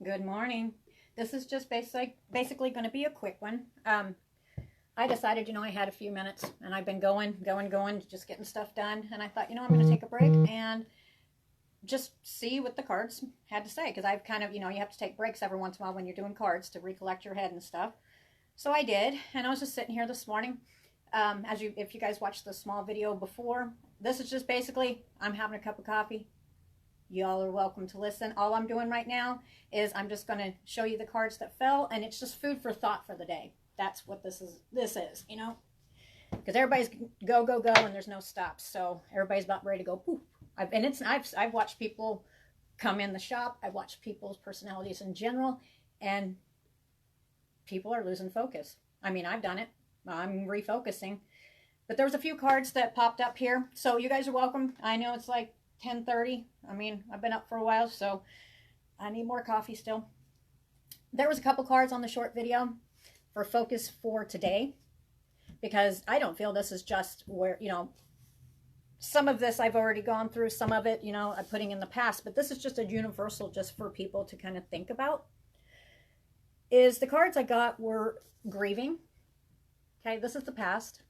Good morning. This is just basically going to be a quick one. I decided, I had a few minutes and I've been going, just getting stuff done. And I thought, I'm going to take a break and just see what the cards had to say. Because I've kind of, you have to take breaks every once in a while when you're doing cards to recollect your head and stuff. So I did. And I was just sitting here this morning. If you guys watched the small video before, this is just basically, I'm having a cup of coffee. Y'all are welcome to listen. All I'm doing right now is I'm just going to show you the cards that fell, and it's just food for thought for the day. That's what this is, because everybody's go, and there's no stops. So everybody's about ready to go poof. I've watched people come in the shop. I've watched people's personalities in general, and people are losing focus. I've done it. I'm refocusing. But there was a few cards that popped up here. So you guys are welcome. I know it's like 10:30. I've been up for a while, so I need more coffee still. There was a couple cards on the short video for focus for today, because I don't feel this is just where, some of this I've already gone through, some of it, I'm putting in the past, but this is just a universal just for people to kind of think about. Is the cards I got were grieving. Okay, this is the past,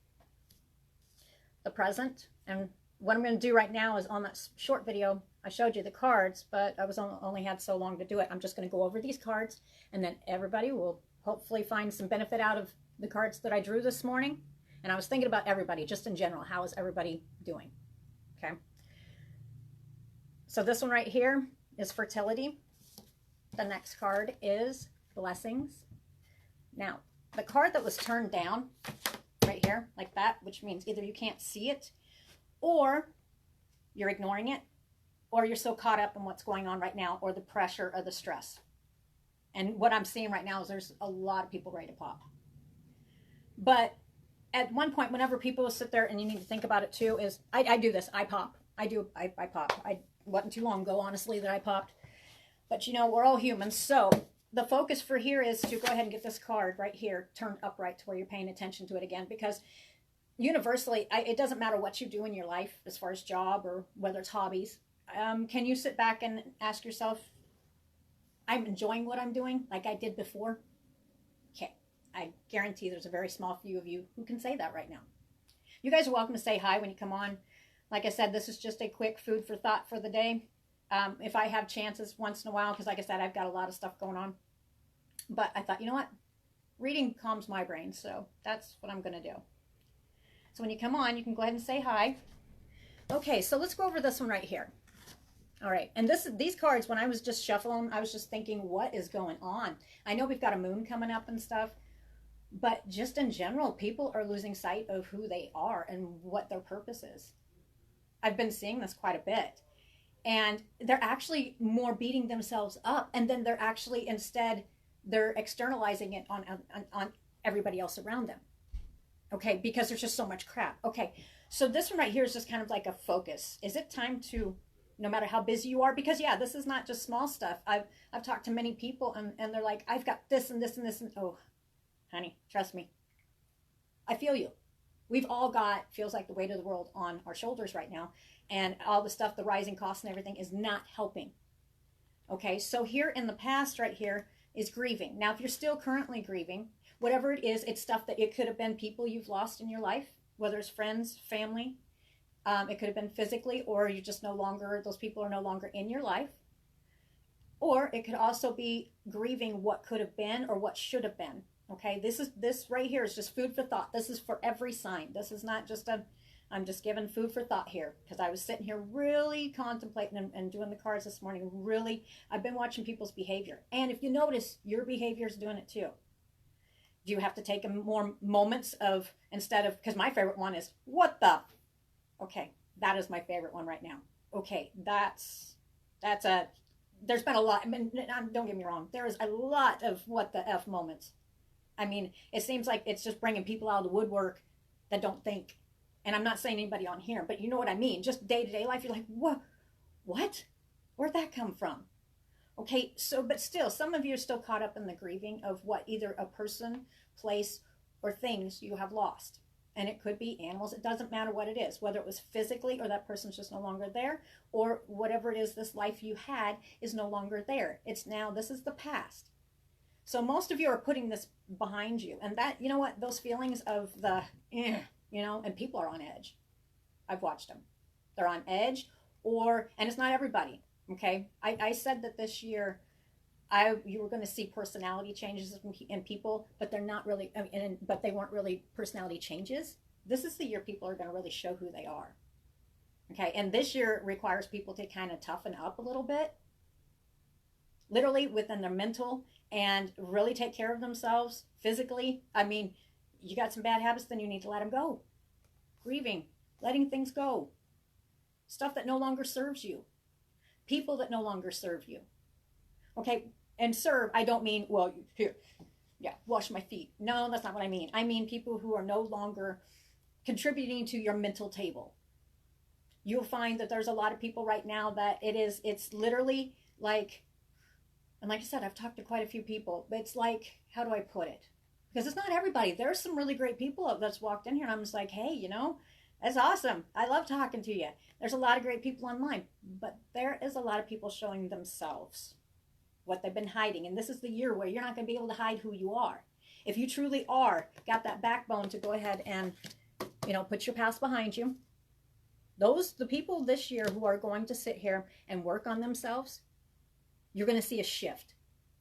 the present, and what I'm going to do right now is on that short video, I showed you the cards, but I only had so long to do it. I'm just going to go over these cards, and then everybody will hopefully find some benefit out of the cards that I drew this morning. And I was thinking about everybody, just in general. How is everybody doing? Okay. So this one right here is fertility. The next card is blessings. Now, the card that was turned down right here, like that, which means either you can't see it, or you're ignoring it, or you're so caught up in what's going on right now, or the pressure or the stress. And what I'm seeing right now is there's a lot of people ready to pop. But at one point, whenever people sit there, and you need to think about it too, is I do this. I pop. I pop. I wasn't too long ago, honestly, that I popped. But we're all humans. So the focus for here is to go ahead and get this card right here turned upright to where you're paying attention to it again, because universally, it doesn't matter what you do in your life as far as job or whether it's hobbies. Can you sit back and ask yourself, I'm enjoying what I'm doing like I did before? Okay. I guarantee there's a very small few of you who can say that right now. You guys are welcome to say hi when you come on. Like I said, this is just a quick food for thought for the day. If I have chances once in a while, because like I said, I've got a lot of stuff going on. But I thought, you know what? Reading calms my brain, so that's what I'm going to do. So when you come on, you can go ahead and say hi. Okay, so let's go over this one right here. All right, and these cards, when I was just shuffling, I was just thinking, what is going on? I know we've got a moon coming up and stuff, but just in general, people are losing sight of who they are and what their purpose is. I've been seeing this quite a bit. And they're actually more beating themselves up, and then they're actually, instead, they're externalizing it on everybody else around them. Okay, because there's just so much crap. Okay, so this one right here is just kind of like a focus. Is it time to, no matter how busy you are, because yeah, this is not just small stuff. I've talked to many people, and they're like, I've got this and this and this, and oh, honey, trust me. I feel you. We've all got, feels like the weight of the world on our shoulders right now, and all the stuff, the rising costs and everything is not helping. Okay, so here in the past right here is grieving. Now, if you're still currently grieving, whatever it is, it's stuff that it could have been people you've lost in your life, whether it's friends, family. It could have been physically, or you just no longer, those people are no longer in your life. Or it could also be grieving what could have been or what should have been. Okay, this right here is just food for thought. This is for every sign. This is not just I'm just giving food for thought here, because I was sitting here really contemplating and doing the cards this morning. Really, I've been watching people's behavior. And if you notice, your behavior is doing it too. Do you have to take more moments of, instead of, because my favorite one is, what the? Okay, that is my favorite one right now. Okay, there's been a lot, don't get me wrong, there is a lot of what the F moments. It seems like it's just bringing people out of the woodwork that don't think. And I'm not saying anybody on here, but you know what I mean. Just day-to-day life, you're like, what? Where'd that come from? Okay, so, but still, some of you are still caught up in the grieving of what either a person, place, or things you have lost. And it could be animals. It doesn't matter what it is, whether it was physically or that person's just no longer there, or whatever it is, this life you had is no longer there. It's now, this is the past. So most of you are putting this behind you. And that, you know what, those feelings of the, you know, and people are on edge. I've watched them. They're on edge, and it's not everybody, okay? I said that this year, you were going to see personality changes in people, but they're not really, but they weren't really personality changes. This is the year people are going to really show who they are. Okay, and this year requires people to kind of toughen up a little bit, literally within their mental, and really take care of themselves physically. I mean, you got some bad habits, then you need to let them go. Grieving, letting things go. Stuff that no longer serves you. People that no longer serve you. Okay, and serve, I don't mean, well, here, yeah, wash my feet. No, that's not what I mean. I mean people who are no longer contributing to your mental table. You'll find that there's a lot of people right now that it's literally like, and like I said, I've talked to quite a few people, but it's like, how do I put it? Because it's not everybody. There's some really great people that's walked in here, and I'm just like, hey, you know, that's awesome. I love talking to you. There's a lot of great people online, but there is a lot of people showing themselves what they've been hiding. And this is the year where you're not going to be able to hide who you are. If you truly are, got that backbone to go ahead and, you know, put your past behind you. The people this year who are going to sit here and work on themselves, you're going to see a shift.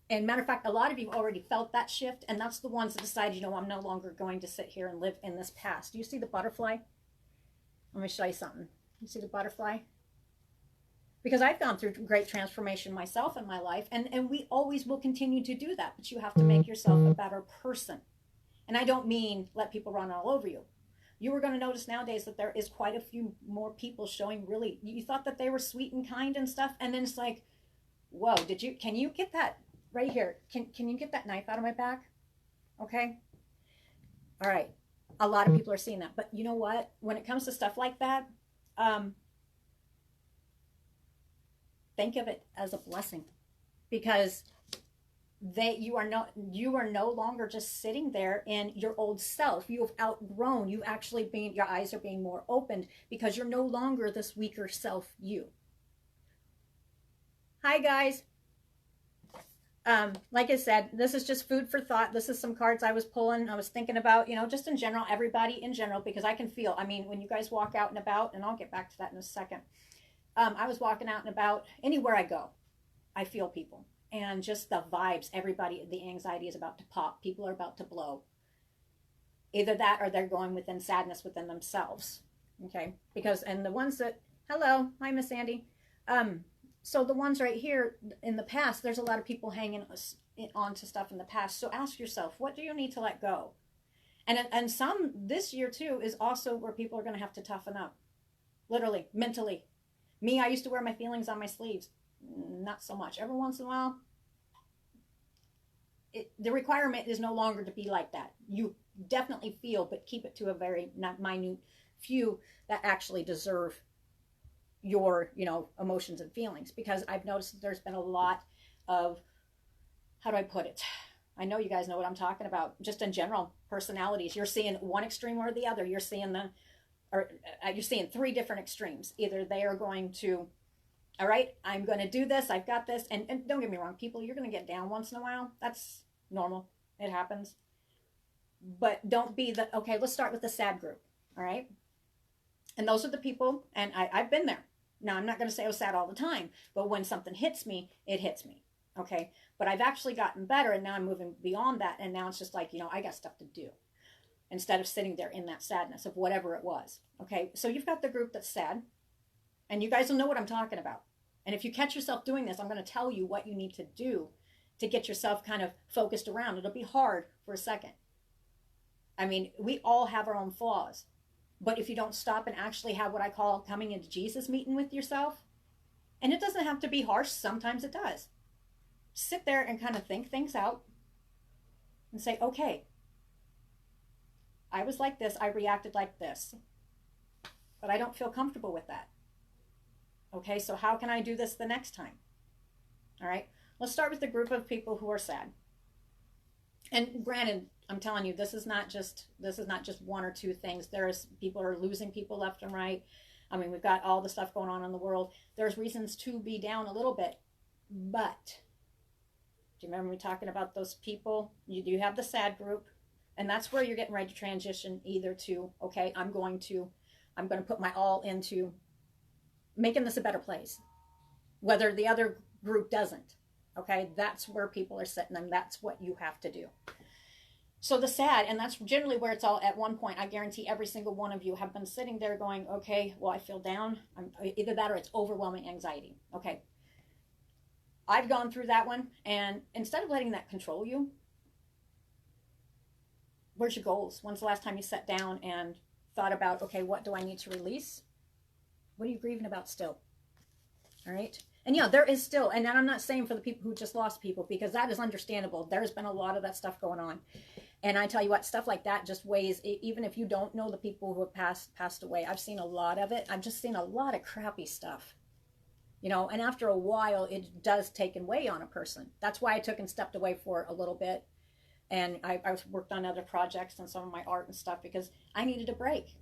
And matter of fact, a lot of you already felt that shift, and that's the ones that decided, you know, I'm no longer going to sit here and live in this past. Do you see the butterfly? Let me show you something. You see the butterfly? Because I've gone through great transformation myself in my life, and we always will continue to do that, but you have to make yourself a better person. And I don't mean let people run all over you. You are going to notice nowadays that there is quite a few more people showing really, you thought that they were sweet and kind and stuff, and then it's like, whoa, can you get that right here? Can you get that knife out of my back? Okay. All right. A lot of people are seeing that, but you know what? When it comes to stuff like that, think of it as a blessing, because you are no longer just sitting there in your old self. You have outgrown. Your eyes are being more opened, because you're no longer this weaker self you. Hi guys. Like I said, this is just food for thought. This is some cards I was pulling. I was thinking about, you know, just in general, everybody in general, because I can feel, I mean, when you guys walk out and about, and I'll get back to that in a second. I was walking out and about, anywhere I go, I feel people, and just the vibes, everybody, the anxiety is about to pop. People are about to blow. Either that, or they're going within sadness within themselves. Okay. And the ones that, hello, hi, Miss Sandy. So the ones right here in the past, there's a lot of people hanging on to stuff in the past. So ask yourself, what do you need to let go? And some this year too is also where people are going to have to toughen up, literally, mentally. Me, I used to wear my feelings on my sleeves. Not so much. Every once in a while, the requirement is no longer to be like that. You definitely feel, but keep it to a very minute few that actually deserve your, you know, emotions and feelings. Because I've noticed that there's been a lot of, how do I put it? I know you guys know what I'm talking about. Just in general, personalities. You're seeing one extreme or the other. You're seeing you're seeing three different extremes. Either they are going to, all right, I'm going to do this. I've got this. And don't get me wrong, people, you're going to get down once in a while. That's normal. It happens. But don't be okay, let's start with the sad group. All right. And those are the people, and I've been there. Now, I'm not going to say I was sad all the time, but when something hits me, it hits me. Okay. But I've actually gotten better, and now I'm moving beyond that. And now it's just like, you know, I got stuff to do, instead of sitting there in that sadness of whatever it was. Okay. So you've got the group that's sad, and you guys will know what I'm talking about. And if you catch yourself doing this, I'm going to tell you what you need to do to get yourself kind of focused around. It'll be hard for a second. I mean, we all have our own flaws. But if you don't stop and actually have what I call coming into Jesus meeting with yourself, and it doesn't have to be harsh, sometimes it does. Sit there and kind of think things out and say, okay, I was like this, I reacted like this, but I don't feel comfortable with that. Okay, so how can I do this the next time? All right, let's start with the group of people who are sad. And granted, I'm telling you, this is not just one or two things. There's people are losing people left and right. I mean, we've got all the stuff going on in the world. There's reasons to be down a little bit. But do you remember me talking about those people? You do have the sad group, and that's where you're getting ready to transition either to, okay, I'm going to put my all into making this a better place, whether the other group doesn't. Okay, that's where people are sitting, and that's what you have to do. So the sad, and that's generally where it's all at one point. I guarantee every single one of you have been sitting there going, okay, well, I feel down. Either that or it's overwhelming anxiety. Okay, I've gone through that one, and instead of letting that control you, where's your goals? When's the last time you sat down and thought about, okay, what do I need to release? What are you grieving about still? All right. And yeah, there is still, and I'm not saying for the people who just lost people, because that is understandable. There's been a lot of that stuff going on. And I tell you what, stuff like that just weighs, even if you don't know the people who have passed away. I've seen a lot of it. I've just seen a lot of crappy stuff. You know, and after a while, it does take and weigh on a person. That's why I took and stepped away for a little bit. And I worked on other projects and some of my art and stuff, because I needed a break.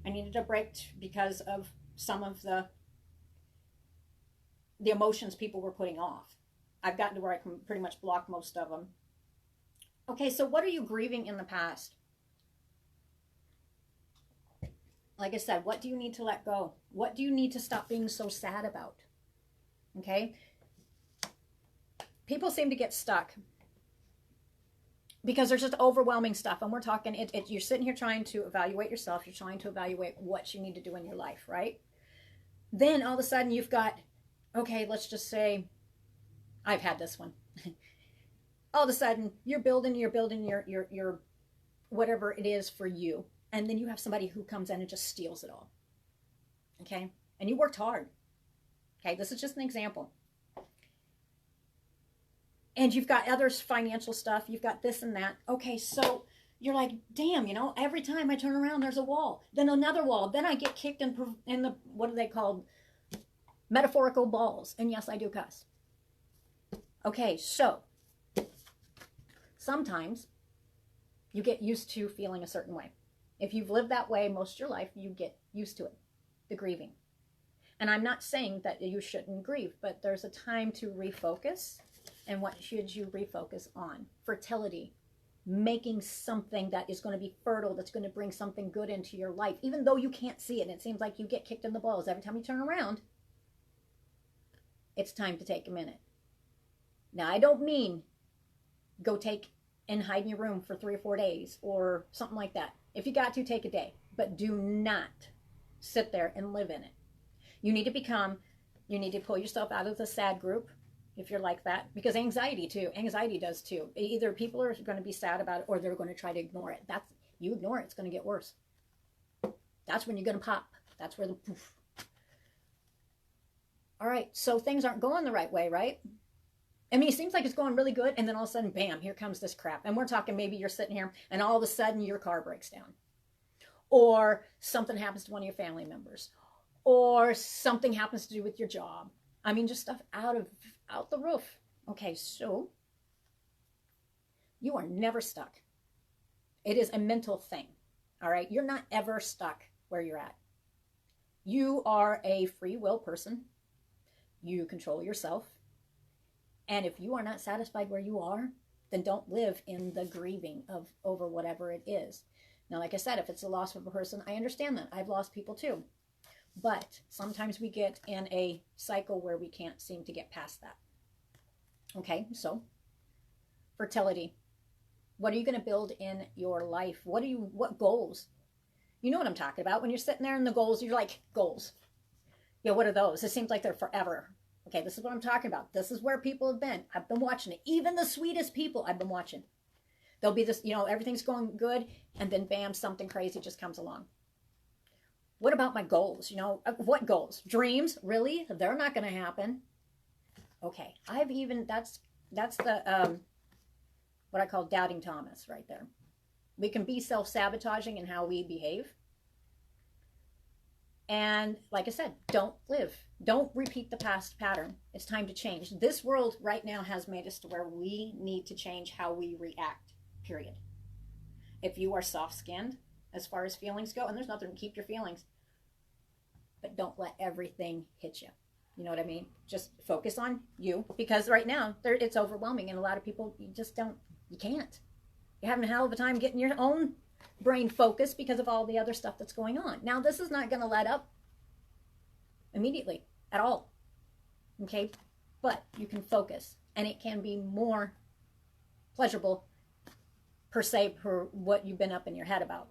I needed a break because of some of the emotions people were putting off. I've gotten to where I can pretty much block most of them. Okay, so what are you grieving in the past? Like I said, what do you need to let go? What do you need to stop being so sad about? Okay? People seem to get stuck because there's just overwhelming stuff. And we're talking, you're sitting here trying to evaluate yourself. You're trying to evaluate what you need to do in your life, right? Then all of a sudden you've got, okay, let's just say, I've had this one. All of a sudden you're building your whatever it is for you. And then you have somebody who comes in and just steals it all. Okay? And you worked hard. Okay? This is just an example. And you've got others financial stuff. You've got this and that. Okay, so you're like, damn, you know, every time I turn around, there's a wall. Then another wall. Then I get kicked in the, what are they called? Metaphorical balls. And yes, I do cuss. Okay, so sometimes you get used to feeling a certain way. If you've lived that way most of your life, you get used to it, the grieving. And I'm not saying that you shouldn't grieve, but there's a time to refocus. And what should you refocus on? Fertility, making something that is going to be fertile, that's going to bring something good into your life, even though you can't see it. And it seems like you get kicked in the balls every time you turn around. It's time to take a minute. Now, I don't mean go take and hide in your room for 3 or 4 days or something like that. If you got to, take a day. But do not sit there and live in it. You need to pull yourself out of the sad group if you're like that. Because anxiety does too. Either people are going to be sad about it or they're going to try to ignore it. You ignore it, it's going to get worse. That's when you're going to pop. That's where the poof. All right, so things aren't going the right way, right? I mean, it seems like it's going really good, and then all of a sudden, bam, here comes this crap. And we're talking maybe you're sitting here, and all of a sudden your car breaks down. Or something happens to one of your family members. Or something happens to do with your job. I mean, just stuff out the roof. Okay, so you are never stuck. It is a mental thing, all right? You're not ever stuck where you're at. You are a free will person. You control yourself. And if you are not satisfied where you are, then don't live in the grieving over whatever it is. Now, like I said, if it's the loss of a person, I understand that. I've lost people too. But sometimes we get in a cycle where we can't seem to get past that. Okay, so fertility. What are you going to build in your life? What goals? You know what I'm talking about. When you're sitting there in the goals, you're like, goals. Yeah, what are those? It seems like they're forever. Okay, this is what I'm talking about. This is where people have been. I've been watching it. Even the sweetest people I've been watching. There'll be this, you know, everything's going good, and then bam, something crazy just comes along. What about my goals? You know, what goals? Dreams? Really? They're not going to happen. Okay, that's the, what I call doubting Thomas right there. We can be self-sabotaging in how we behave. And like I said, don't repeat the past pattern. It's time to change. This world right now has made us to where we need to change how we react, period. If you are soft-skinned as far as feelings go, and there's nothing to keep your feelings, but don't let everything hit you. You know what I mean? Just focus on you, because right now it's overwhelming, and a lot of people, you can't. You're having a hell of a time getting your own brain focused because of all the other stuff that's going on. Now, this is not going to let up immediately at all. Okay? But you can focus, and it can be more pleasurable per se for what you've been up in your head about.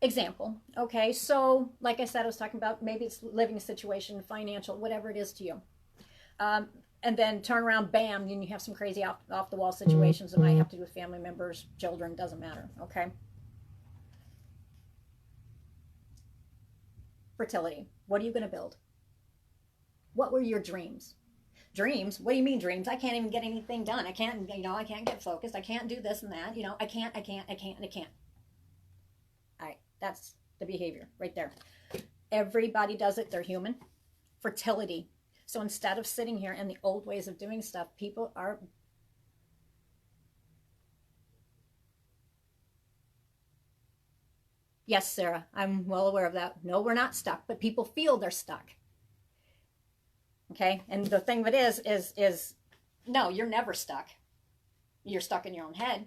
Example, okay, so like I said, I was talking about maybe it's living situation, financial, whatever it is to you. And then turn around, bam, and you have some crazy off the wall situations that might have to do with family members, children, doesn't matter, okay? Fertility. What are you going to build? What were your dreams? Dreams? What do you mean dreams? I can't even get anything done. I can't get focused. I can't do this and that. I can't. All right, that's the behavior right there. Everybody does it. They're human. Fertility. So instead of sitting here in the old ways of doing stuff, people are... Yes, Sarah, I'm well aware of that. No, we're not stuck, but people feel they're stuck. Okay, and the thing of it is no, you're never stuck. You're stuck in your own head.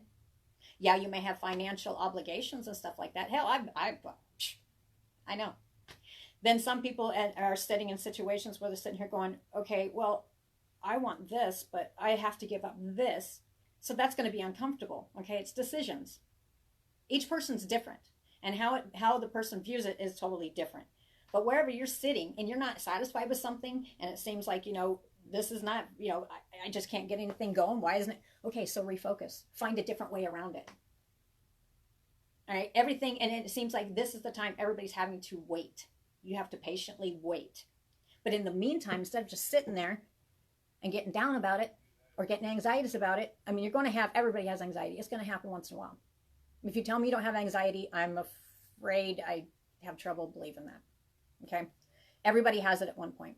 Yeah, you may have financial obligations and stuff like that. Hell, I know. Then some people are sitting in situations where they're sitting here going, okay, well, I want this, but I have to give up this. So that's going to be uncomfortable. Okay, it's decisions. Each person's different. And how the person views it is totally different. But wherever you're sitting and you're not satisfied with something, and it seems like, this is not, I just can't get anything going. Why isn't it? Okay, so refocus. Find a different way around it. All right, everything, and it seems like this is the time everybody's having to wait. You have to patiently wait. But in the meantime, instead of just sitting there and getting down about it or getting anxieties about it, I mean, everybody has anxiety. It's going to happen once in a while. If you tell me you don't have anxiety, I'm afraid I have trouble believing that. Okay? Everybody has it at one point.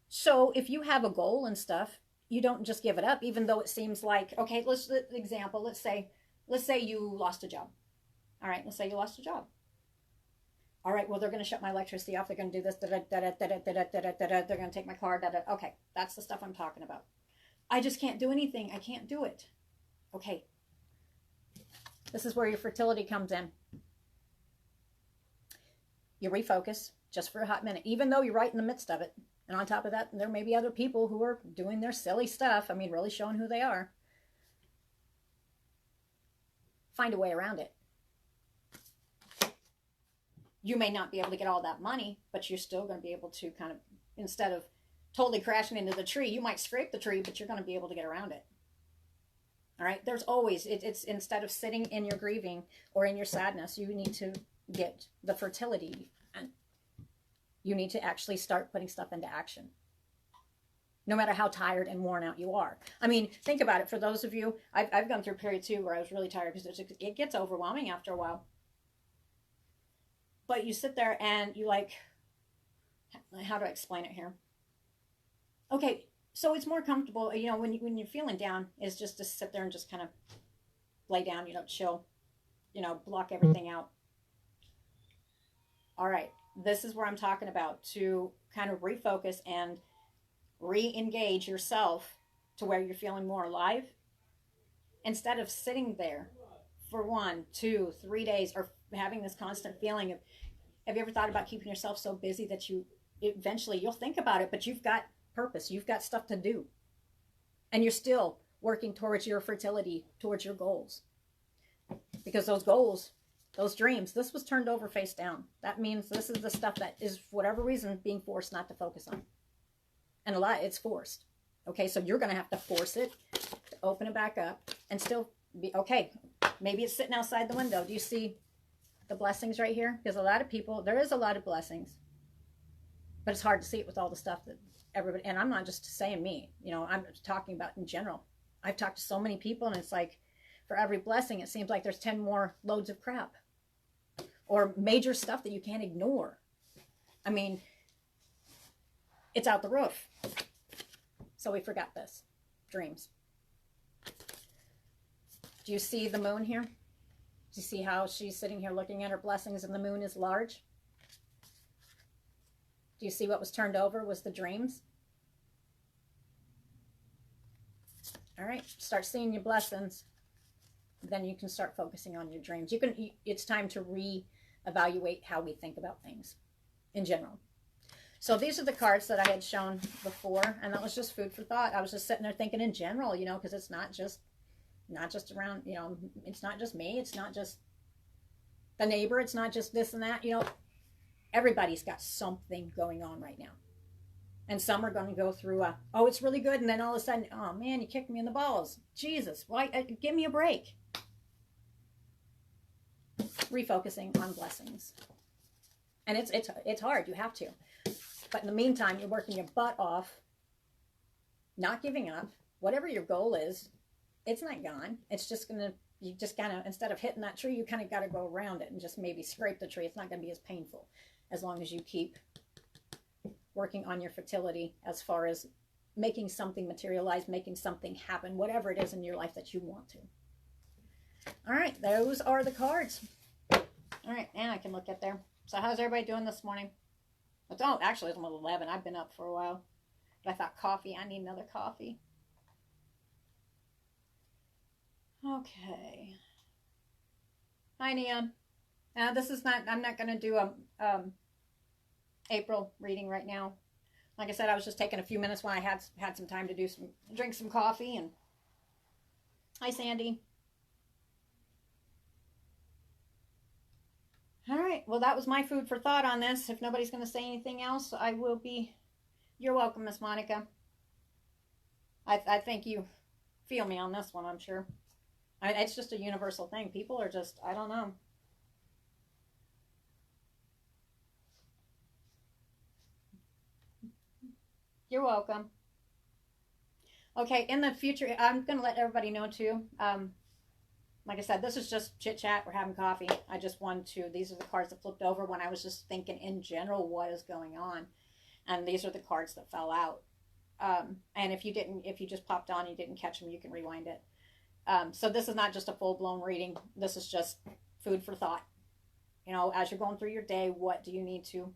So if you have a goal and stuff, you don't just give it up, even though it seems like, okay, let's say you lost a job. All right, let's say you lost a job. All right, well, they're going to shut my electricity off. They're going to do this. They're going to take my car. Okay, that's the stuff I'm talking about. I just can't do anything. I can't do it. Okay. This is where your fertility comes in. You refocus just for a hot minute, even though you're right in the midst of it. And on top of that, there may be other people who are doing their silly stuff. I mean, really showing who they are. Find a way around it. You may not be able to get all that money, but you're still going to be able to kind of, instead of totally crashing into the tree, you might scrape the tree, but you're going to be able to get around it. All right? There's always, it's instead of sitting in your grieving or in your sadness, you need to get the fertility, and you need to actually start putting stuff into action. No matter how tired and worn out you are. I mean, think about it. For those of you, I've gone through a period too where I was really tired because it gets overwhelming after a while. But you sit there and you like, how do I explain it here? Okay, so it's more comfortable, when you're feeling down, is just to sit there and just kind of lay down, chill, block everything out. All right, this is where I'm talking about, to kind of refocus and re-engage yourself to where you're feeling more alive, instead of sitting there for 1, 2, 3 days or having this constant feeling of, have you ever thought about keeping yourself so busy that eventually you'll think about it, but you've got purpose, you've got stuff to do, and you're still working towards your fertility, towards your goals, because those goals, those dreams, this was turned over face down. That means this is the stuff that is, for whatever reason, being forced not to focus on. And a lot, it's forced. Okay, so you're going to have to force it to open it back up and still be, okay, maybe it's sitting outside the window. Do you see the blessings right here? Because a lot of people, there is a lot of blessings, but it's hard to see it with all the stuff that everybody, and I'm not just saying me, I'm talking about in general. I've talked to so many people, and it's like, for every blessing, it seems like there's 10 more loads of crap. or major stuff that you can't ignore. I mean, it's out the roof. So we forgot this. Dreams. Do you see the moon here? Do you see how she's sitting here looking at her blessings and the moon is large? Do you see what was turned over was the dreams? All right, start seeing your blessings. Then you can start focusing on your dreams. It's time to reevaluate how we think about things in general. So these are the cards that I had shown before, and that was just food for thought. I was just sitting there thinking in general, you know, because it's not just around, you know, it's not just me, it's not just the neighbor, it's not just this and that, you know. Everybody's got something going on right now. And some are going to go through oh, it's really good, and then all of a sudden, oh man, you kicked me in the balls. Jesus, why? Give me a break. Refocusing on blessings. And it's hard, you have to. But in the meantime, you're working your butt off, not giving up. Whatever your goal is, it's not gone. It's just going to, you just kind of, instead of hitting that tree, you kind of got to go around it and just maybe scrape the tree. It's not going to be as painful as long as you keep working on your fertility as far as making something materialize, making something happen, whatever it is in your life that you want to. All right, those are the cards. All right, and I can look at there. So how's everybody doing this morning? Oh, actually, it's almost 11. I've been up for a while. But I thought coffee, I need another coffee. Okay. Hi, Neon. This is not, I'm not going to do a April reading right now. Like I said, I was just taking a few minutes when I had some time to drink some coffee. And hi, Sandy. All right, well, that was my food for thought on this. If nobody's going to say anything else, I will be... You're welcome, Miss Monica. I think you feel me on this one, I'm sure. It's just a universal thing. People are just, I don't know. You're welcome. Okay, in the future, I'm going to let everybody know, too. Like I said, this is just chit-chat. We're having coffee. I just wanted to... These are the cards that flipped over when I was just thinking in general what is going on. And these are the cards that fell out. And if you just popped on and you didn't catch them, you can rewind it. So this is not just a full-blown reading. This is just food for thought. You know, as you're going through your day, what do you need to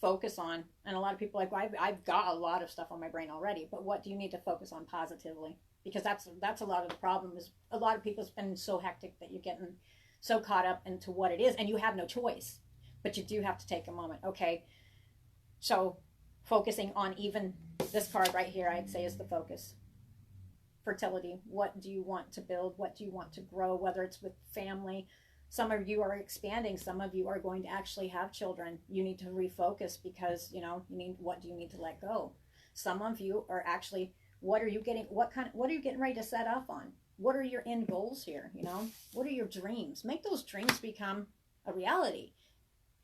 focus on? And a lot of people are like, well, I've got a lot of stuff on my brain already, but what do you need to focus on positively? Because that's a lot of the problem, is a lot of people spend so hectic that you're getting so caught up into what it is, and you have no choice. But you do have to take a moment. Okay, so focusing on even this card right here, I'd say is the focus. Fertility. What do you want to build? What do you want to grow? Whether it's with family. Some of you are expanding. Some of you are going to actually have children. You need to refocus because, you know, what do you need to let go? Some of you are actually... What are you getting ready to set up on? What are your end goals here? You know, what are your dreams? Make those dreams become a reality.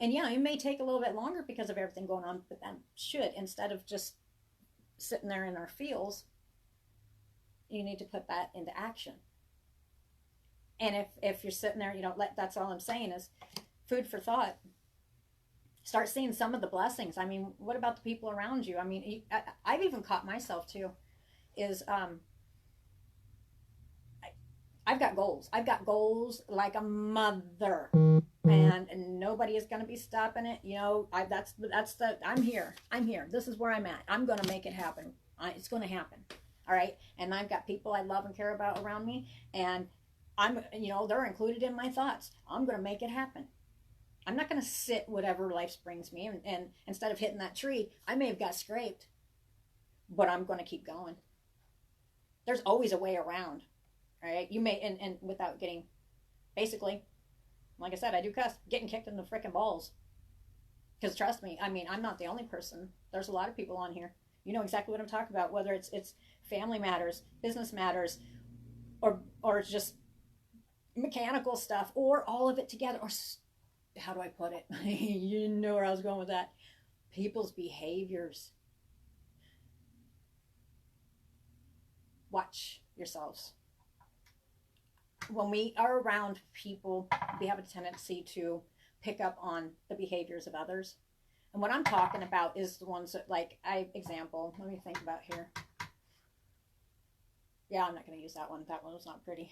And yeah, it may take a little bit longer because of everything going on, but that should, instead of just sitting there in our feels, you need to put that into action. And if you're sitting there, you know, that's all I'm saying is food for thought. Start seeing some of the blessings. I mean, what about the people around you? I mean, I've even caught myself too. I've got goals. I've got goals like a mother, and nobody is going to be stopping it. You know, I'm here. This is where I'm at. I'm going to make it happen. It's going to happen. All right. And I've got people I love and care about around me, and they're included in my thoughts. I'm going to make it happen. I'm not going to sit whatever life brings me, and instead of hitting that tree, I may have got scraped, but I'm going to keep going. There's always a way around, all right? You may, and without getting, basically, like I said, I do cuss, getting kicked in the frickin' balls. Because trust me, I mean, I'm not the only person. There's a lot of people on here. You know exactly what I'm talking about, whether it's family matters, business matters, or just mechanical stuff, or all of it together, or how do I put it? You know where I was going with that. People's behaviors. Watch yourselves. when we are around people, we have a tendency to pick up on the behaviors of others. And what I'm talking about is the ones that, like, example, let me think about here. Yeah, I'm not going to use that one. That one was not pretty.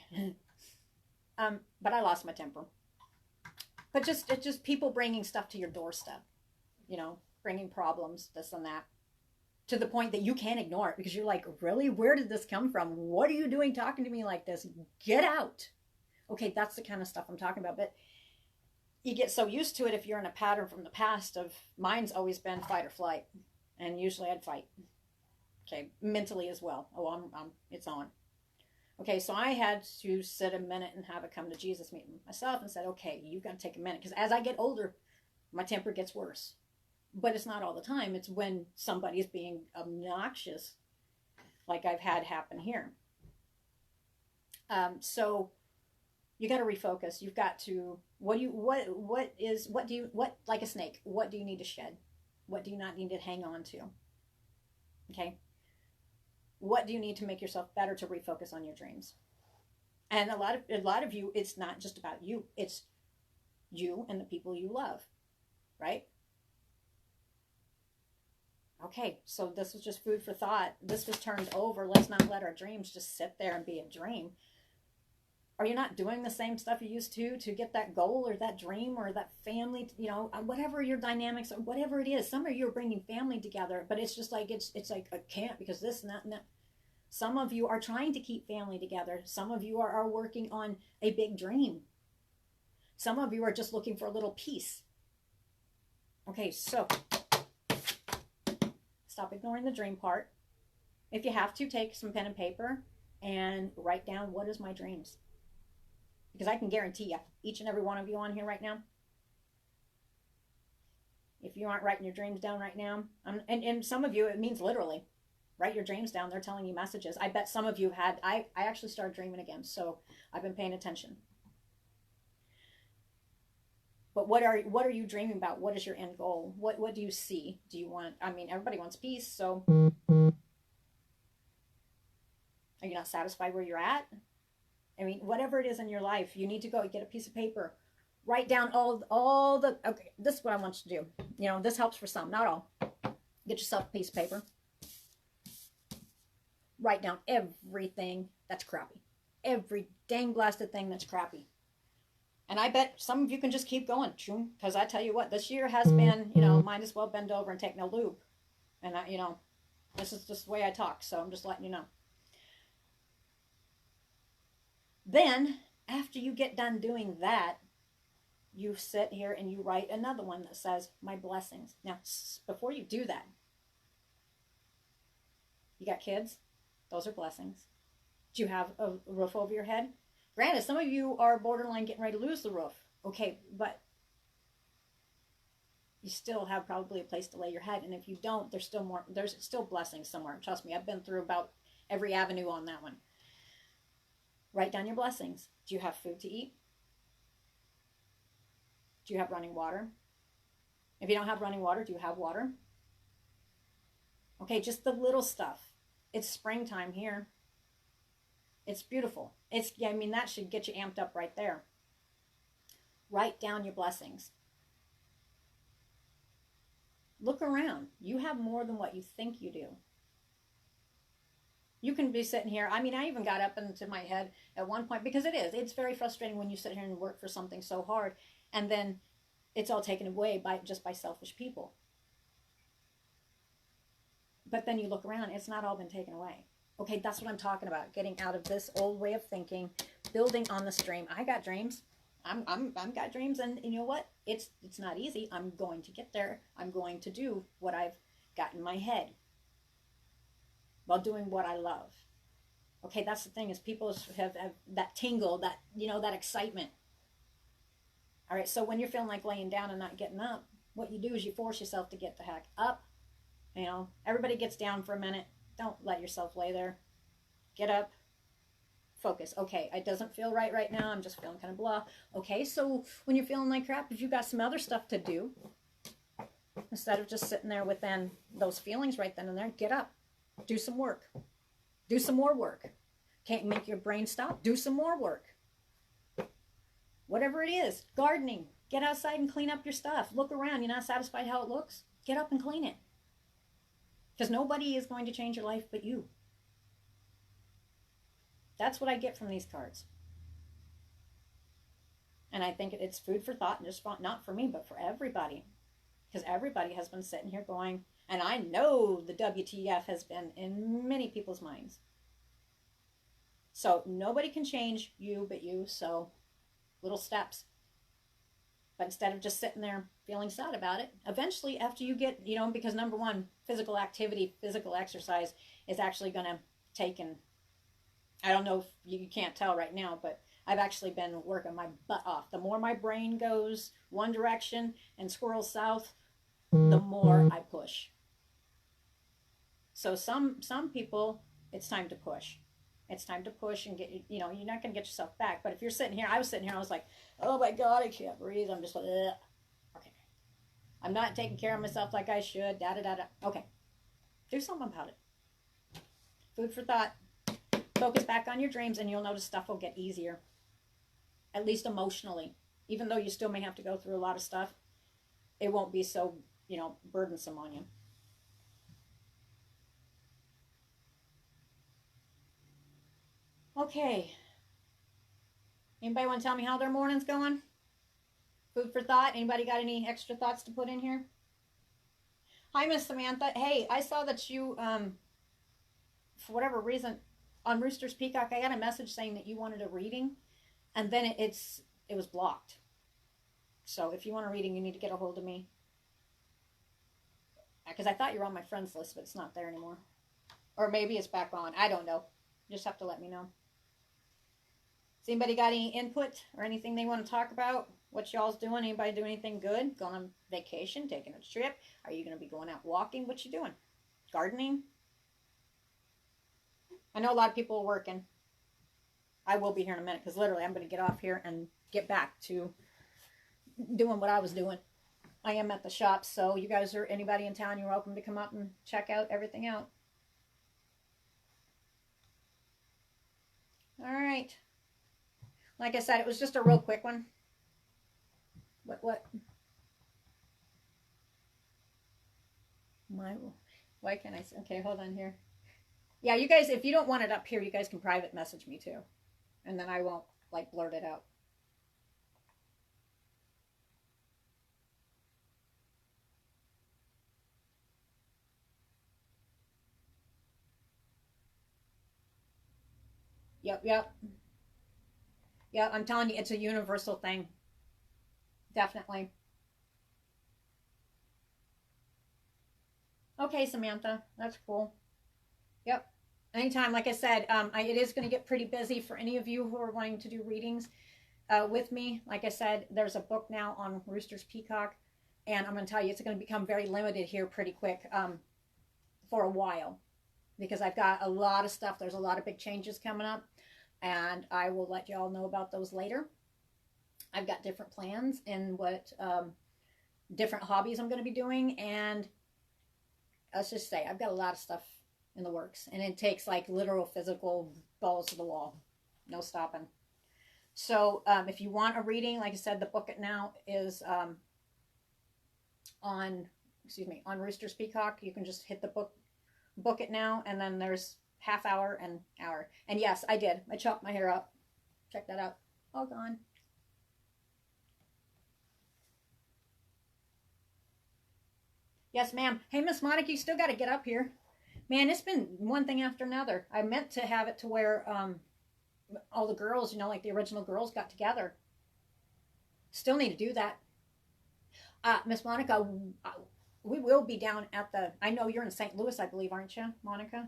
But I lost my temper. But it's just people bringing stuff to your doorstep, you know, bringing problems, this and that, to the point that you can't ignore it because you're like, really? Where did this come from? What are you doing talking to me like this? Get out. Okay, that's the kind of stuff I'm talking about. But you get so used to it if you're in a pattern from the past of, mine's always been fight or flight. And usually I'd fight. Okay, mentally as well. Oh, it's on. Okay, so I had to sit a minute and have a come to Jesus meeting with myself and said, okay, you've got to take a minute. Because as I get older, my temper gets worse. But it's not all the time. It's when somebody is being obnoxious, like I've had happen here. So you got to refocus. You've got to, like a snake, what do you need to shed? What do you not need to hang on to? Okay. What do you need to make yourself better to refocus on your dreams? And a lot of you, it's not just about you. It's you and the people you love, right? Okay, so this was just food for thought. This was turned over. Let's not let our dreams just sit there and be a dream. Are you not doing the same stuff you used to get that goal or that dream or that family, you know, whatever your dynamics or whatever it is? Some of you are bringing family together, but it's just like, it's like, I can't because this and that and that. Some of you are trying to keep family together. Some of you are working on a big dream. Some of you are just looking for a little peace. Okay, so stop ignoring the dream part. If you have to, take some pen and paper and write down, what is my dreams? Because I can guarantee you, each and every one of you on here right now, if you aren't writing your dreams down right now, and some of you, it means literally, write your dreams down. They're telling you messages. I bet some of you had, I actually started dreaming again, so I've been paying attention. But what are you dreaming about? What is your end goal? What do you see? Do you want, I mean, everybody wants peace, so are you not satisfied where you're at? I mean, whatever it is in your life, you need to go get a piece of paper, write down all the, okay, this is what I want you to do. You know, this helps for some, not all. Get yourself a piece of paper. Write down everything that's crappy. Every dang blasted thing that's crappy. And I bet some of you can just keep going, because I tell you what, this year has been, you know, might as well bend over and take no lube. And, you know, this is just the way I talk, so I'm just letting you know. Then, after you get done doing that, you sit here and you write another one that says, my blessings. Now, before you do that, you got kids? Those are blessings. Do you have a roof over your head? Granted, some of you are borderline getting ready to lose the roof. Okay, but you still have probably a place to lay your head. And if you don't, there's still blessings somewhere. Trust me, I've been through about every avenue on that one. Write down your blessings. Do you have food to eat? Do you have running water? If you don't have running water, do you have water? Okay, just the little stuff. It's springtime here. It's beautiful. I mean, that should get you amped up right there. Write down your blessings. Look around. You have more than what you think you do. You can be sitting here. I mean, I even got up into my head at one point, because it's very frustrating when you sit here and work for something so hard, and then it's all taken away just by selfish people. But then you look around, it's not all been taken away. Okay, that's what I'm talking about. Getting out of this old way of thinking, building on this dream. I got dreams. I'm got dreams, and you know what? It's not easy. I'm going to get there. I'm going to do what I've got in my head while doing what I love. Okay, that's the thing, is people have that tingle, that, you know, that excitement. All right, so when you're feeling like laying down and not getting up, what you do is you force yourself to get the heck up. You know, everybody gets down for a minute. Don't let yourself lay there. Get up. Focus. Okay, it doesn't feel right now. I'm just feeling kind of blah. Okay, so when you're feeling like crap, if you've got some other stuff to do, instead of just sitting there within those feelings right then and there, get up. Do some work. Do some more work. Can't make your brain stop? Do some more work. Whatever it is, gardening, get outside and clean up your stuff. Look around. You're not satisfied how it looks? Get up and clean it. Because nobody is going to change your life but you. That's what I get from these cards. And I think it's food for thought, and just not for me, but for everybody. Because everybody has been sitting here going, and I know the WTF has been in many people's minds. So nobody can change you but you, so little steps. But instead of just sitting there feeling sad about it, eventually after you get, because number one, physical activity, physical exercise is actually going to take, and I don't know if you can't tell right now, but I've actually been working my butt off. The more my brain goes one direction and squirrels south, the more I push. So some people, it's time to push. It's time to push and get, you're not going to get yourself back. But if you're sitting here, I was sitting here, I was like, oh my God, I can't breathe. I'm just like, ugh. Okay. I'm not taking care of myself like I should. Okay. Do something about it. Food for thought. Focus back on your dreams and you'll notice stuff will get easier. At least emotionally. Even though you still may have to go through a lot of stuff, it won't be so, burdensome on you. Okay. Anybody want to tell me how their morning's going? Food for thought. Anybody got any extra thoughts to put in here? Hi, Miss Samantha. Hey, I saw that you, for whatever reason, on Roosters Peacock, I got a message saying that you wanted a reading, and then it was blocked. So if you want a reading, you need to get a hold of me. Because I thought you were on my friends list, but it's not there anymore. Or maybe it's back on. I don't know. You just have to let me know. Has anybody got any input or anything they want to talk about? What y'all's doing? Anybody doing anything good? Going on vacation? Taking a trip? Are you going to be going out walking? What you doing? Gardening? I know a lot of people are working. I will be here in a minute because literally I'm going to get off here and get back to doing what I was doing. I am at the shop, so you guys are, anybody in town, you're welcome to come up and check out everything out. All right. Like I said, it was just a real quick one. What? Why can't I? Okay, hold on here. Yeah, you guys, if you don't want it up here, you guys can private message me too. And then I won't, blurt it out. Yep. Yeah, I'm telling you, it's a universal thing. Definitely. Okay, Samantha, that's cool. Yep. Anytime, like I said, it is going to get pretty busy for any of you who are wanting to do readings with me. Like I said, there's a book now on Roosters Peacock, and I'm going to tell you, it's going to become very limited here pretty quick for a while, because I've got a lot of stuff. There's a lot of big changes coming up, and I will let y'all know about those later. I've got different plans and what different hobbies I'm going to be doing, and let's just say I've got a lot of stuff in the works, and it takes literal physical balls to the wall, no stopping. So if you want a reading, like I said, the book it now is on Roosters Peacock. You can just hit the book it now, and then there's half hour and hour. And yes, I did. I chopped my hair up. Check that out. All gone. Yes, ma'am. Hey, Miss Monica, you still got to get up here. Man, it's been one thing after another. I meant to have it to where all the girls, the original girls got together. Still need to do that. Miss Monica, we will be down at I know you're in St. Louis, I believe, aren't you, Monica?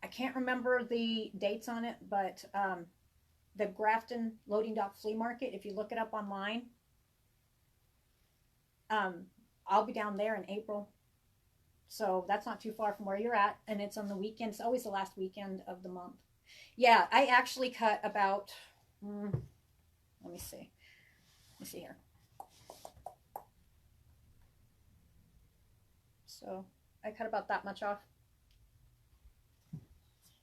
I can't remember the dates on it, but the Grafton Loading Dock Flea Market, if you look it up online, I'll be down there in April. So that's not too far from where you're at, and it's on the weekend. It's always the last weekend of the month. Yeah, I actually cut about, let me see here. So I cut about that much off.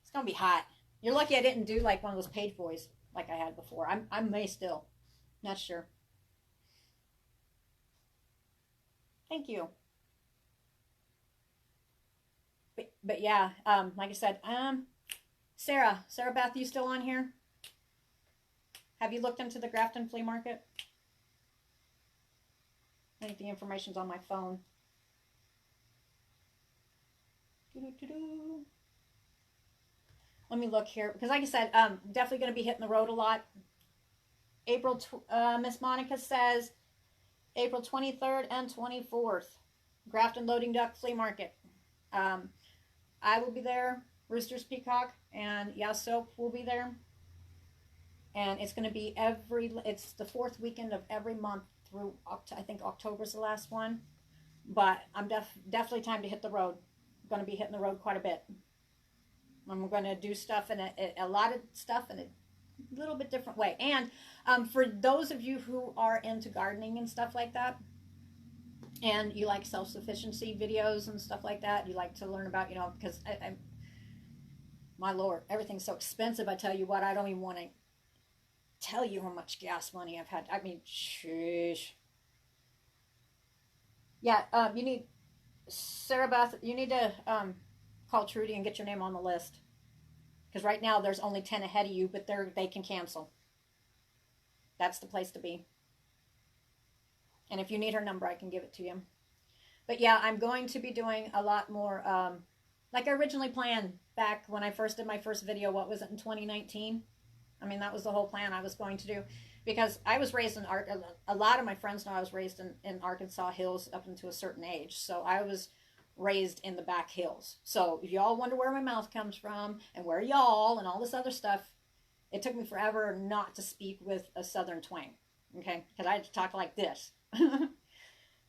It's going to be hot. You're lucky I didn't do one of those page boys. like I had before. I may still. Not sure. Thank you. But yeah, like I said, Sarah Beth, you still on here? Have you looked into the Grafton flea market? I think the information's on my phone. Let me look here, because like I said, definitely going to be hitting the road a lot. Miss Monica says April 23rd and 24th, Grafton Loading Duck Flea Market. I will be there. Roosters, Peacock, and Soap will be there. And it's going to be it's the 4th weekend of every month through, I think October's the last one. But I'm definitely time to hit the road. I'm going to be hitting the road quite a bit. I'm going to do stuff in a lot of stuff in a little bit different way. And for those of you who are into gardening and stuff like that, and you like self-sufficiency videos and stuff like that, you like to learn about, because my Lord, everything's so expensive. I tell you what, I don't even want to tell you how much gas money I've had. I mean, sheesh. Yeah, you need, Sarah Beth, you need to call Trudy and get your name on the list. Because right now there's only 10 ahead of you, but they can cancel. That's the place to be. And if you need her number, I can give it to you. But yeah, I'm going to be doing a lot more, like I originally planned back when I first did my first video. What was it, in 2019? I mean, that was the whole plan I was going to do. Because I was raised in a lot of my friends know I was raised in Arkansas Hills up into a certain age. So I was raised in the back hills. So if y'all wonder where my mouth comes from and where y'all and all this other stuff, it took me forever not to speak with a southern twang. Okay? Because I had to talk like this.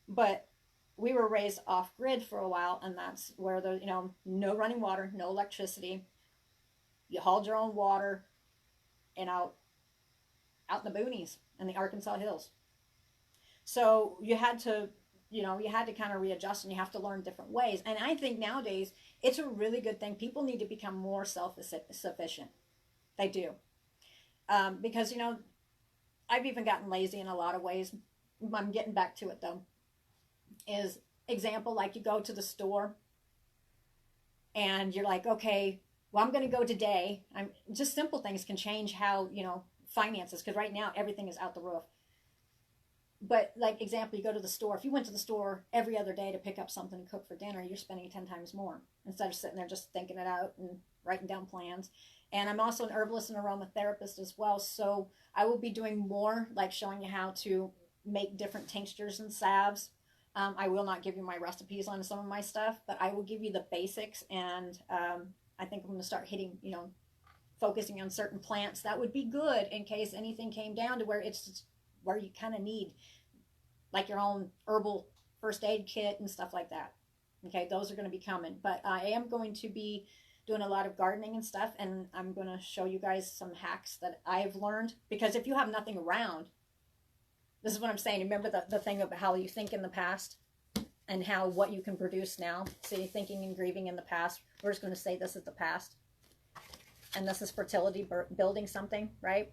But we were raised off grid for a while, and that's where the, no running water, no electricity. You hauled your own water and out in the boonies in the Arkansas hills. So you had to kind of readjust, and you have to learn different ways. And I think nowadays it's a really good thing. People need to become more self-sufficient. They do. Because, I've even gotten lazy in a lot of ways. I'm getting back to it though. Is example, like you go to the store and you're like, okay, well, I'm going to go today. Just simple things can change how, finances, because right now everything is out the roof. But like example, you go to the store. If you went to the store every other day to pick up something to cook for dinner, you're spending 10 times more instead of sitting there just thinking it out and writing down plans. And I'm also an herbalist and aromatherapist as well. So I will be doing more, like showing you how to make different tinctures and salves. I will not give you my recipes on some of my stuff, but I will give you the basics. And I think I'm going to start hitting, focusing on certain plants. That would be good in case anything came down to where where you kind of need like your own herbal first aid kit and stuff like that. Okay, those are going to be coming. But I am going to be doing a lot of gardening and stuff, and I'm going to show you guys some hacks that I've learned. Because if you have nothing around, this is what I'm saying. Remember the thing about how you think in the past and what you can produce now. So you're thinking and grieving in the past. We're just going to say this is the past. And this is fertility, building something, right?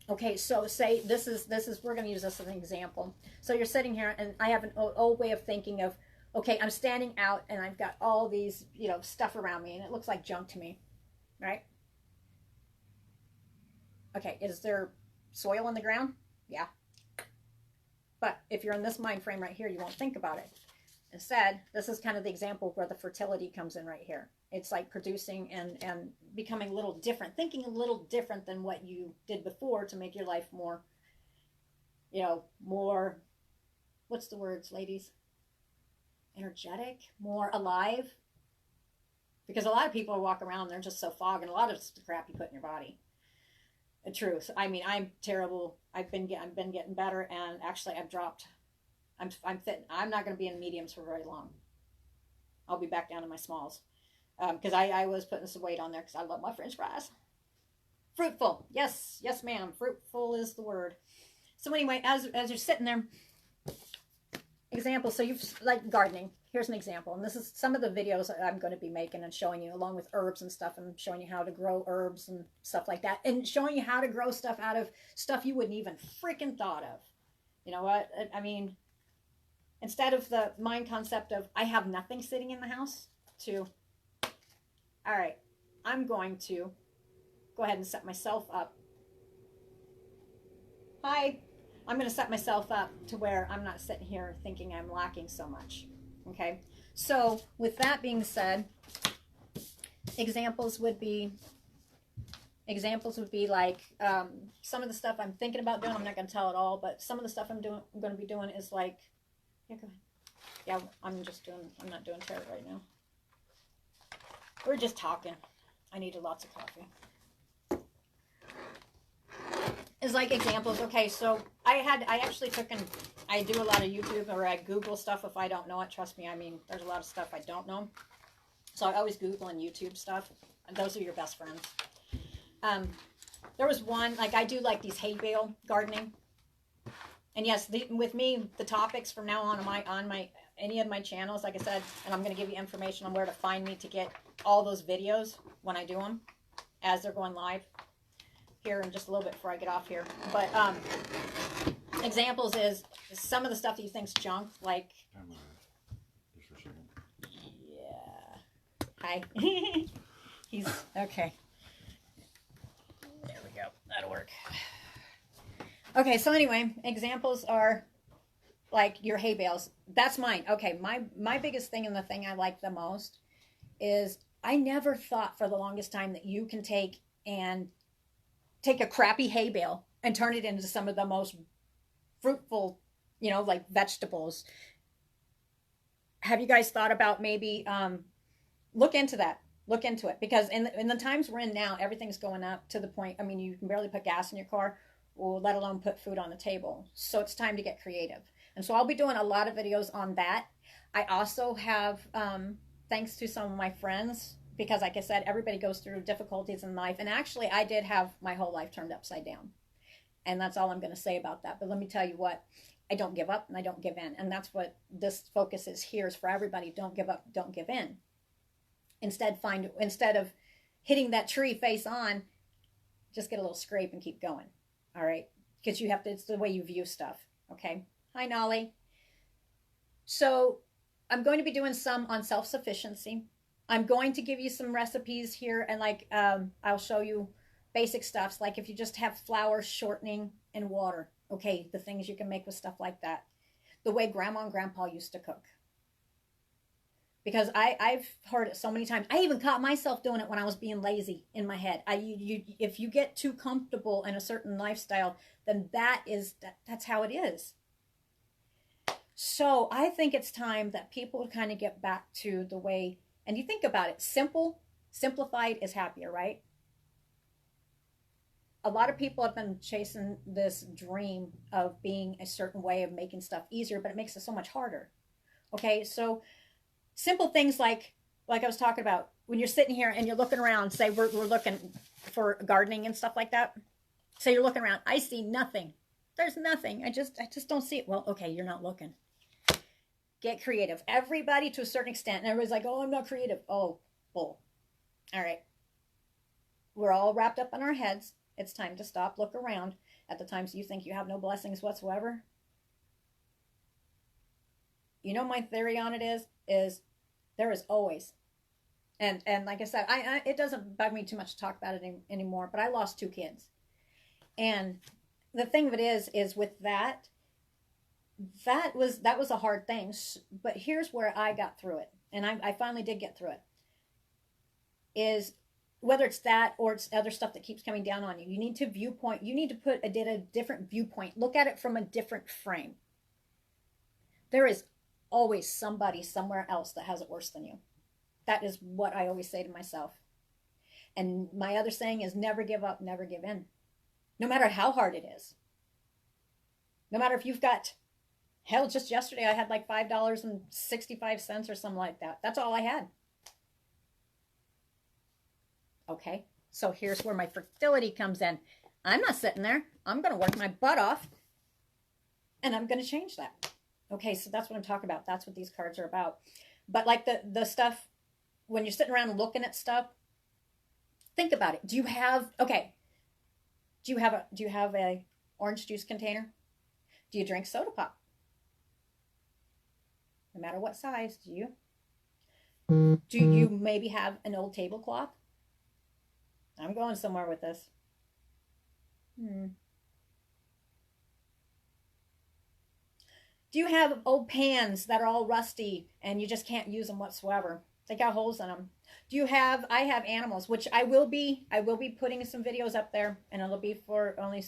Okay, so say this is we're going to use this as an example. So you're sitting here, and I have an old way of thinking of, okay, I'm standing out, and I've got all these, stuff around me, and it looks like junk to me, right? Okay, is there soil in the ground? Yeah. But if you're in this mind frame right here, you won't think about it. Instead, this is kind of the example where the fertility comes in right here. It's like producing and becoming a little different, thinking a little different than what you did before to make your life more, more, what's the words, ladies? Energetic, more alive. Because a lot of people walk around, they're just so fogged, and a lot of it's the crap you put in your body. The truth. I mean, I'm terrible. I've been getting better, and actually I've dropped. I'm fit. I'm not going to be in mediums for very long. I'll be back down to my smalls. Because I was putting some weight on there because I love my French fries. Fruitful. Yes, ma'am. Fruitful is the word. So anyway, as you're sitting there, example, so you've, like gardening. here's an example. And this is some of the videos that I'm going to be making and showing you, along with herbs and stuff, and showing you how to grow herbs and stuff like that. And showing you how to grow stuff out of stuff you wouldn't even freaking thought of. You know what? I mean, instead of the mind concept of I have nothing sitting in the house to, all right, I'm going to go ahead and set myself up. Hi. I'm going to set myself up to where I'm not sitting here thinking I'm lacking so much. Okay. So with that being said, examples would be like some of the stuff I'm thinking about doing. I'm not going to tell it all, but some of the stuff I'm going to be doing is like, yeah, go ahead. Yeah, I'm not doing tarot right now. We're just talking. I needed lots of coffee. Is like examples. Okay, so I do a lot of YouTube, or I Google stuff if I don't know it. Trust me, I mean, there's a lot of stuff I don't know. So I always Google and YouTube stuff, and those are your best friends. There was one, like I do like these hay bale gardening. And yes, with me, the topics from now on any of my channels, like I said, and I'm going to give you information on where to find me to get all those videos when I do them, as they're going live here in just a little bit before I get off here. But examples is some of the stuff that you think's junk, like, yeah, hi. He's okay. There we go. That'll work. Okay, so anyway, examples are like your hay bales. That's mine. Okay, my biggest thing, and the thing I like the most is I never thought for the longest time that you can take a crappy hay bale and turn it into some of the most fruitful, like vegetables. Have you guys thought about maybe look into that? Look into it, because in the times we're in now, everything's going up to the point, I mean, you can barely put gas in your car, or let alone put food on the table. So it's time to get creative. And so I'll be doing a lot of videos on that. I also have, thanks to some of my friends, because like I said, everybody goes through difficulties in life. And actually, I did have my whole life turned upside down. And that's all I'm going to say about that. But let me tell you what, I don't give up and I don't give in. And that's what this focus is here, is for everybody. Don't give up, don't give in. Instead of hitting that tree face on, just get a little scrape and keep going. All right? Because it's the way you view stuff. Okay? Hi, Nolly. So I'm going to be doing some on self-sufficiency. I'm going to give you some recipes here, and like I'll show you basic stuffs, like if you just have flour, shortening, and water. Okay, the things you can make with stuff like that. The way Grandma and Grandpa used to cook. Because I've heard it so many times. I even caught myself doing it when I was being lazy in my head. If you get too comfortable in a certain lifestyle, then that's how it is. So I think it's time that people kind of get back to the way, and you think about it, simplified is happier, right? A lot of people have been chasing this dream of being a certain way of making stuff easier, but it makes it so much harder. Okay, so simple things like I was talking about, when you're sitting here and you're looking around, say we're looking for gardening and stuff like that. Say you're looking around, I see nothing. There's nothing. I just don't see it. Well, okay, you're not looking. Get creative. Everybody to a certain extent. And everybody's like, oh, I'm not creative. Oh, bull. All right. We're all wrapped up in our heads. It's time to stop, look around at the times you think you have no blessings whatsoever. You know, my theory on it is there is always, and like I said, it doesn't bug me too much to talk about it anymore, but I lost 2 kids. And the thing of it is with that was a hard thing. But here's where I got through it. And I finally did get through it. Is whether it's that or it's other stuff that keeps coming down on you. You need to put a different viewpoint. Look at it from a different frame. There is always somebody somewhere else that has it worse than you. That is what I always say to myself. And my other saying is never give up, never give in. No matter how hard it is. No matter if you've got, hell, just yesterday I had like $5.65 or something like that. That's all I had. Okay, so here's where my fertility comes in. I'm not sitting there. I'm going to work my butt off, and I'm going to change that. Okay, so that's what I'm talking about. That's what these cards are about. But like the stuff, when you're sitting around looking at stuff, think about it. Do you have, okay, do you have a orange juice container? Do you drink soda pop? No matter what size, do you? Do you maybe have an old tablecloth? I'm going somewhere with this. Hmm. Do you have old pans that are all rusty and you just can't use them whatsoever? They got holes in them. Do you have? I have animals, which I will be putting some videos up there, and it'll be for only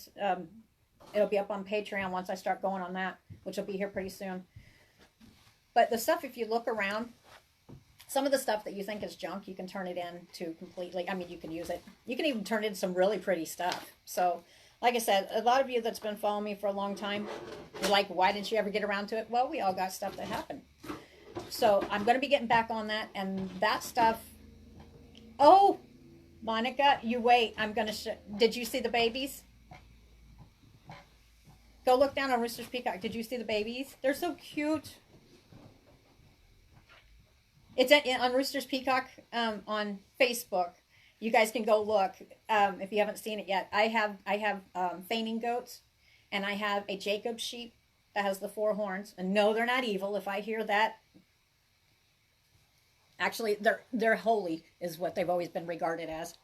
it'll be up on Patreon once I start going on that, which will be here pretty soon. But the stuff, if you look around, some of the stuff that you think is junk, you can turn it into completely. I mean, you can use it. You can even turn it into some really pretty stuff. So, like I said, a lot of you that's been following me for a long time, you're like, why didn't you ever get around to it? Well, we all got stuff that happened. So I'm going to be getting back on that. And that stuff. Oh, Monica, you wait. I'm going to did you see the babies? Go look down on Roosters Peacock. Did you see the babies? They're so cute. It's on Roosters Peacock on Facebook. You guys can go look if you haven't seen it yet. I have fainting goats, and I have a Jacob sheep that has the 4 horns. And no, they're not evil. If I hear that, actually, they're holy is what they've always been regarded as.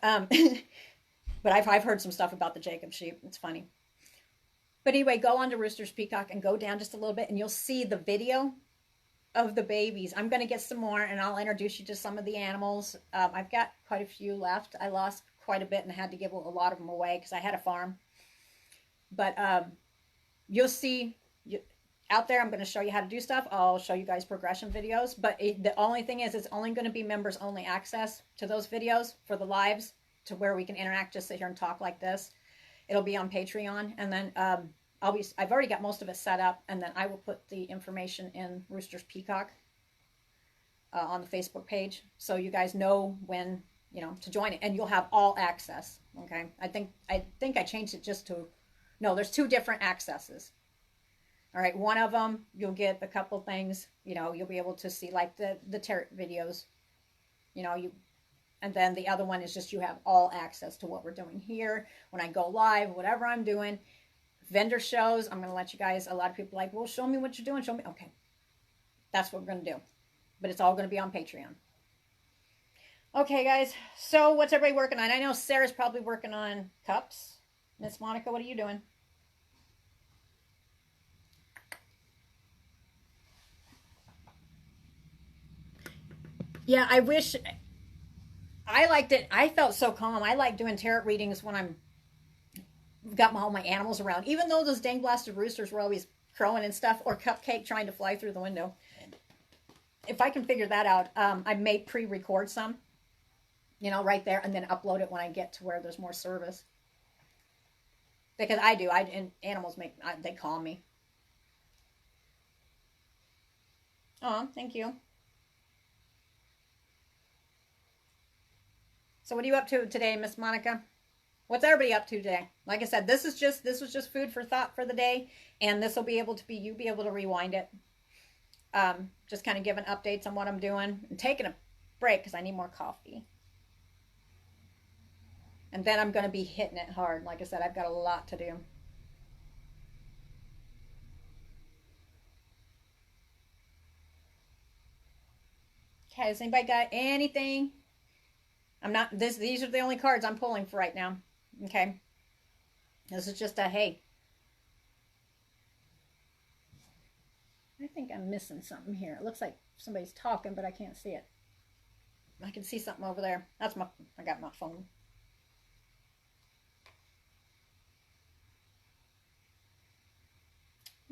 But I've heard some stuff about the Jacob sheep. It's funny. But anyway, go on to Roosters Peacock and go down just a little bit, and you'll see the video of the babies. I'm going to get some more, and I'll introduce you to some of the animals. I've got quite a few left. I lost quite a bit and had to give a lot of them away because I had a farm. But you'll see out there. I'm going to show you how to do stuff. I'll show you guys progression videos. But the only thing is, it's only going to be members only access to those videos for the lives, to where we can interact, just sit here and talk like this. It'll be on Patreon, and then I've already got most of it set up, and then I will put the information in Roosters Peacock on the Facebook page, so you guys know when, to join it, and you'll have all access. Okay, I think I changed it just to, no, there's 2 different accesses. All right, one of them you'll get a couple things, you'll be able to see like the tarot videos, and then the other one is just you have all access to what we're doing here when I go live, whatever I'm doing. Vendor shows, I'm going to let you guys, a lot of people are like, well, show me what you're doing, show me. Okay, that's what we're going to do. But it's all going to be on Patreon. Okay, guys, so what's everybody working on? I know Sarah's probably working on cups. Miss Monica, what are you doing? Yeah, I wish, I liked it. I felt so calm. I like doing tarot readings when I'm got all my animals around, even though those dang blasted roosters were always crowing and stuff, or Cupcake trying to fly through the window. If I can figure that out, I may pre-record some, right there, and then upload it when I get to where there's more service. Because and animals they calm me. Oh, thank you. So what are you up to today, Miss Monica? What's everybody up to today? Like I said, this was just food for thought for the day, and this will be able to be, you'll be able to rewind it. Just kind of giving updates on what I'm doing and taking a break because I need more coffee. And then I'm going to be hitting it hard. Like I said, I've got a lot to do. Okay, has anybody got anything? These are the only cards I'm pulling for right now. Okay. This is just a, hey. I think I'm missing something here. It looks like somebody's talking, but I can't see it. I can see something over there. I got my phone.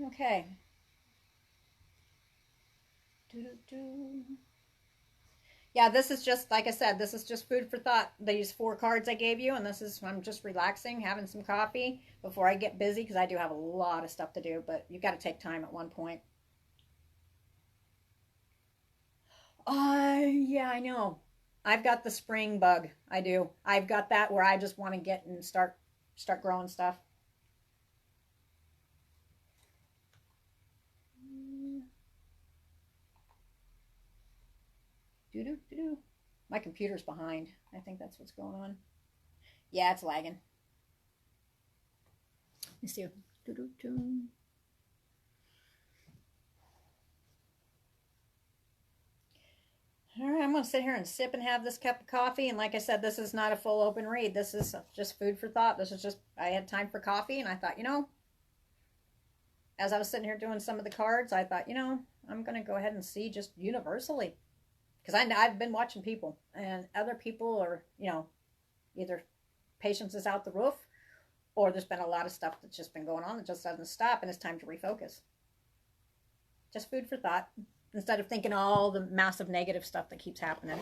Okay. Yeah, this is just, like I said, this is just food for thought. These 4 cards I gave you, and I'm just relaxing, having some coffee before I get busy, because I do have a lot of stuff to do, but you've got to take time at one point. Yeah, I know. I've got the spring bug. I do. I've got that where I just want to get and start growing stuff. Doo-doo-doo-doo. My computer's behind. I think that's what's going on. Yeah, it's lagging. Let's see. Doo-doo-doo. All right, I'm going to sit here and sip and have this cup of coffee. And like I said, this is not a full open read. This is just food for thought. This is just, I had time for coffee, and I thought, you know, as I was sitting here doing some of the cards, I thought, you know, I'm going to go ahead and see just universally. Because I've been watching people, and other people are, you know, either patience is out the roof, or there's been a lot of stuff that's just been going on that just doesn't stop, and it's time to refocus. Just food for thought, instead of thinking all the massive negative stuff that keeps happening.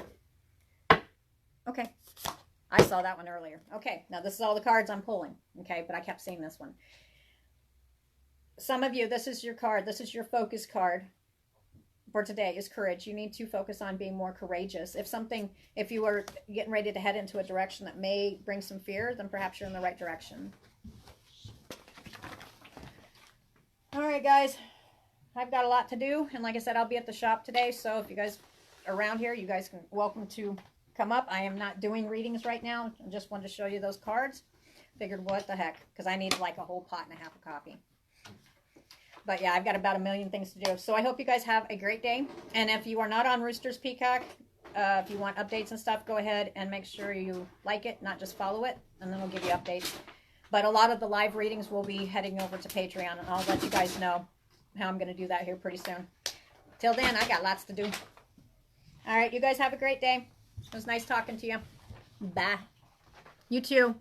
Okay, I saw that one earlier. Okay, now this is all the cards I'm pulling, okay, but I kept seeing this one. Some of you, this is your card. This is your focus card for today, is courage. You need to focus on being more courageous. If you are getting ready to head into a direction that may bring some fear, then perhaps you're in the right direction. All right, guys. I've got a lot to do, and like I said, I'll be at the shop today, so if you guys are around here, you guys can welcome to come up. I am not doing readings right now. I just wanted to show you those cards. Figured, what the heck, because I need like a whole pot and a half of coffee. But yeah, I've got about a million things to do. So I hope you guys have a great day. And if you are not on Roosters Peacock, if you want updates and stuff, go ahead and make sure you like it, not just follow it, and then we'll give you updates. But a lot of the live readings will be heading over to Patreon, and I'll let you guys know how I'm going to do that here pretty soon. Till then, I got lots to do. All right, you guys have a great day. It was nice talking to you. Bye. You too.